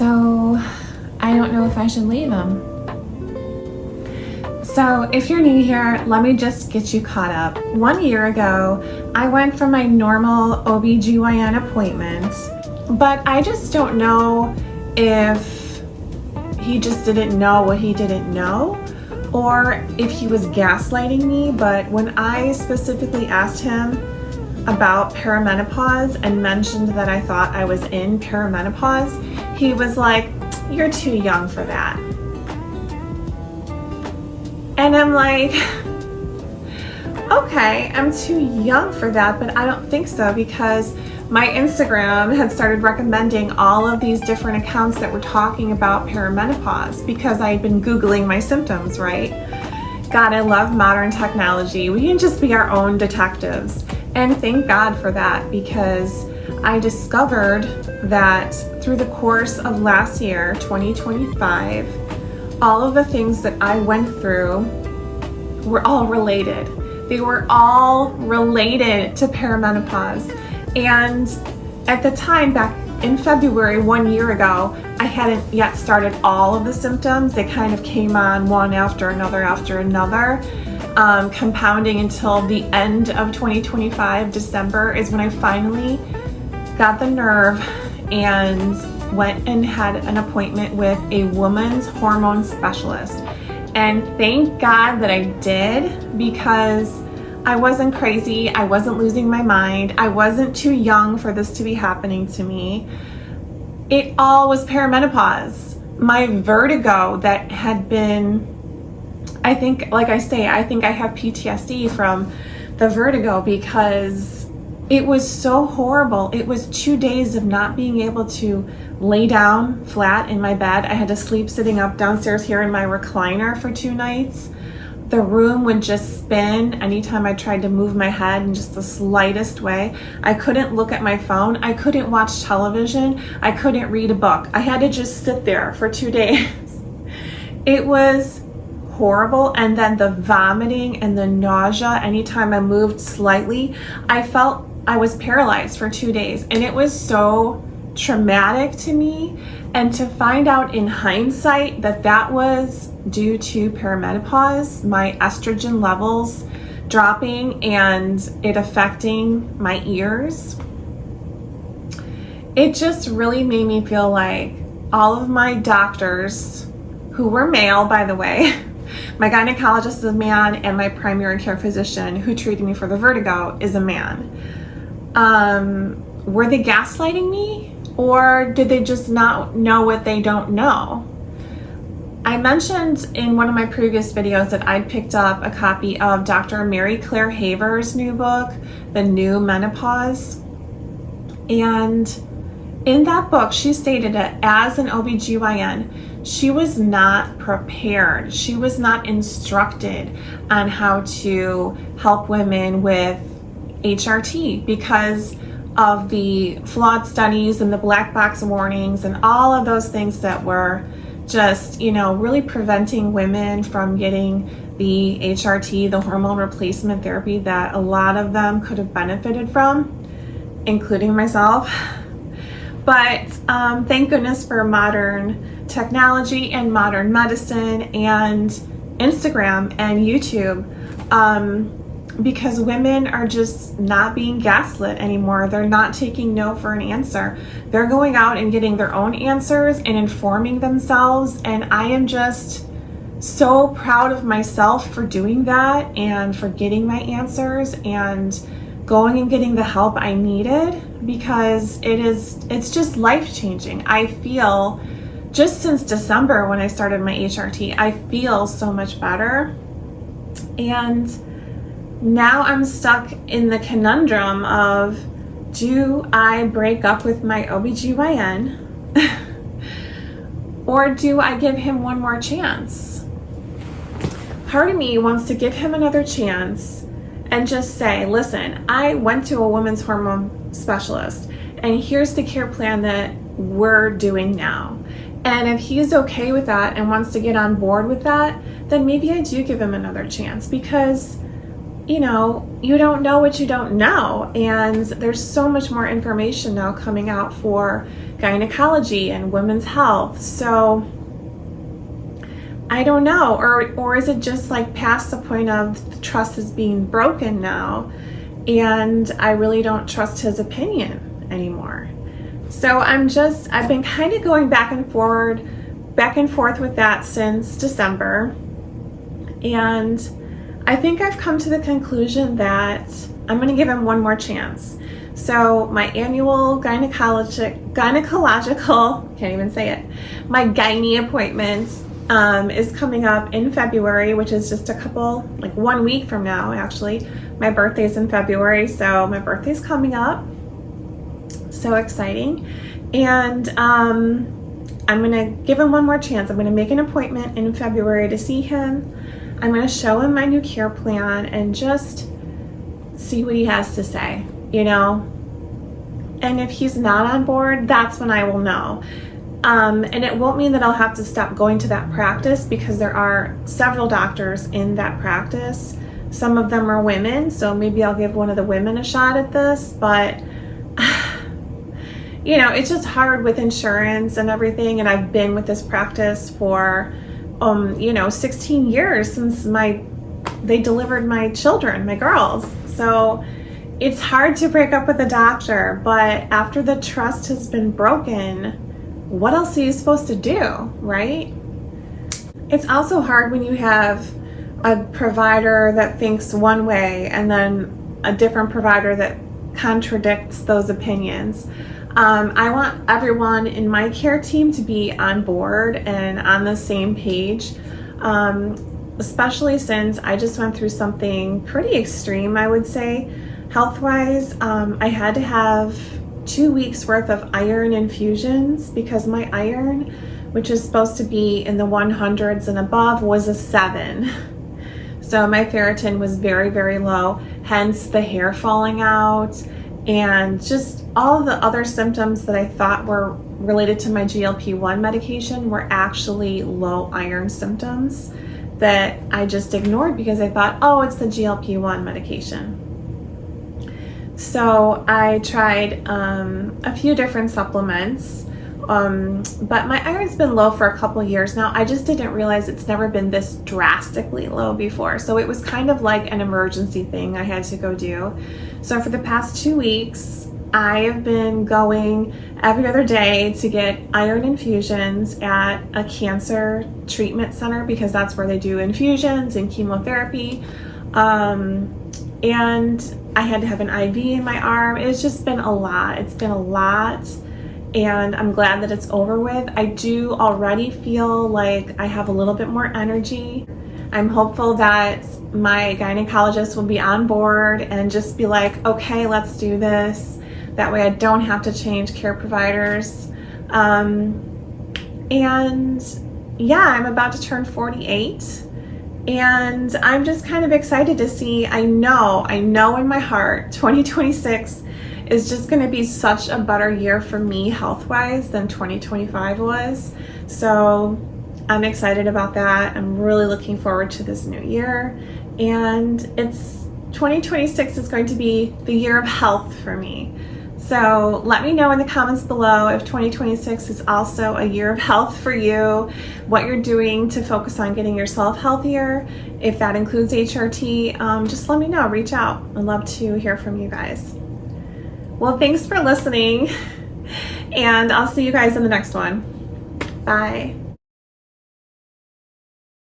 So I don't know if I should leave him. So if you're new here, let me just get you caught up. 1 year ago, I went for my normal OBGYN appointment, but I just don't know if he just didn't know what he didn't know, or if he was gaslighting me. But when I specifically asked him about perimenopause and mentioned that I thought I was in perimenopause, he was like, "You're too young for that." And I'm like, okay, I'm too young for that, but I don't think so, because my Instagram had started recommending all of these different accounts that were talking about perimenopause because I had been Googling my symptoms, right? God, I love modern technology. We can just be our own detectives. And thank God for that, because I discovered that through the course of last year, 2025, all of the things that I went through were all related. They were all related to perimenopause. And at the time, back in February, 1 year ago, I hadn't yet started all of the symptoms. They kind of came on one after another, compounding until the end of 2025, December, is when I finally got the nerve and went and had an appointment with a woman's hormone specialist. And thank God that I did, because I wasn't crazy, I wasn't losing my mind, I wasn't too young for this to be happening to me. It all was perimenopause. My vertigo that had been, I think, like I say, I think I have PTSD from the vertigo, because it was so horrible. It was 2 days of not being able to lay down flat in my bed. I had to sleep sitting up downstairs here in my recliner for 2 nights. The room would just spin anytime I tried to move my head in just the slightest way. I couldn't look at my phone. I couldn't watch television. I couldn't read a book. I had to just sit there for 2 days. It was horrible. And then the vomiting and the nausea, anytime I moved slightly, I felt I was paralyzed for 2 days. And it was so traumatic to me. And to find out in hindsight that that was due to perimenopause, my estrogen levels dropping and it affecting my ears, it just really made me feel like all of my doctors, who were male, by the way, my gynecologist is a man, and my primary care physician who treated me for the vertigo is a man. Were they gaslighting me, or did they just not know what they don't know? I mentioned in one of my previous videos that I'd picked up a copy of Dr. Mary Claire Haver's new book, The New Menopause. And in that book, she stated that as an OBGYN, she was not prepared. She was not instructed on how to help women with HRT because of the flawed studies and the black box warnings and all of those things that were just, really preventing women from getting the HRT, the hormone replacement therapy that a lot of them could have benefited from, including myself. But thank goodness for modern technology and modern medicine and Instagram and YouTube, because women are just not being gaslit anymore. They're not taking no for an answer. They're going out and getting their own answers and informing themselves. And I am just so proud of myself for doing that and for getting my answers and going and getting the help I needed, because it's just life-changing. I feel, just since December when I started my HRT, I feel so much better. And now I'm stuck in the conundrum of, do I break up with my OBGYN or do I give him one more chance? Part of me wants to give him another chance and just say, listen, I went to a women's hormone specialist and here's the care plan that we're doing now. And if he's okay with that and wants to get on board with that, then maybe I do give him another chance, because you don't know what you don't know. And there's so much more information now coming out for gynecology and women's health. So I don't know, or is it just like past the point of the trust is being broken now, and I really don't trust his opinion anymore. So I've been kind of going back and forth with that since December, and I think I've come to the conclusion that I'm going to give him one more chance. So my annual gynecological, can't even say it, my gynae appointment is coming up in February, which is just 1 week from now, actually. My birthday's in February, so my birthday's coming up. So exciting. And I'm going to give him one more chance. I'm going to make an appointment in February to see him. I'm going to show him my new care plan and just see what he has to say, And if he's not on board, that's when I will know. And it won't mean that I'll have to stop going to that practice, because there are several doctors in that practice. Some of them are women, so maybe I'll give one of the women a shot at this. But, it's just hard with insurance and everything. And I've been with this practice for 16 years since they delivered my children, my girls. So it's hard to break up with a doctor, but after the trust has been broken, what else are you supposed to do, right? It's also hard when you have a provider that thinks one way and then a different provider that contradicts those opinions. I want everyone in my care team to be on board and on the same page, especially since I just went through something pretty extreme, I would say, health-wise. I had to have 2 weeks worth of iron infusions because my iron, which is supposed to be in the 100s and above, was a 7. So my ferritin was very, very low, hence the hair falling out and just all the other symptoms that I thought were related to my GLP-1 medication were actually low iron symptoms that I just ignored because I thought, oh, it's the GLP-1 medication. So I tried a few different supplements, but my iron's been low for a couple years now. I just didn't realize it's never been this drastically low before. So it was kind of like an emergency thing I had to go do. So for the past 2 weeks, I have been going every other day to get iron infusions at a cancer treatment center because that's where they do infusions and chemotherapy. And I had to have an IV in my arm. It's just been a lot. It's been a lot. And I'm glad that it's over with. I do already feel like I have a little bit more energy. I'm hopeful that my gynecologist will be on board and just be like, okay, let's do this. That way I don't have to change care providers. And yeah, I'm about to turn 48. And I'm just kind of excited to see, I know in my heart, 2026 is just going to be such a better year for me health-wise than 2025 was. So I'm excited about that. I'm really looking forward to this new year. And 2026 is going to be the year of health for me. So let me know in the comments below if 2026 is also a year of health for you, what you're doing to focus on getting yourself healthier. If that includes HRT, just let me know, reach out. I'd love to hear from you guys. Well, thanks for listening, and I'll see you guys in the next one. Bye.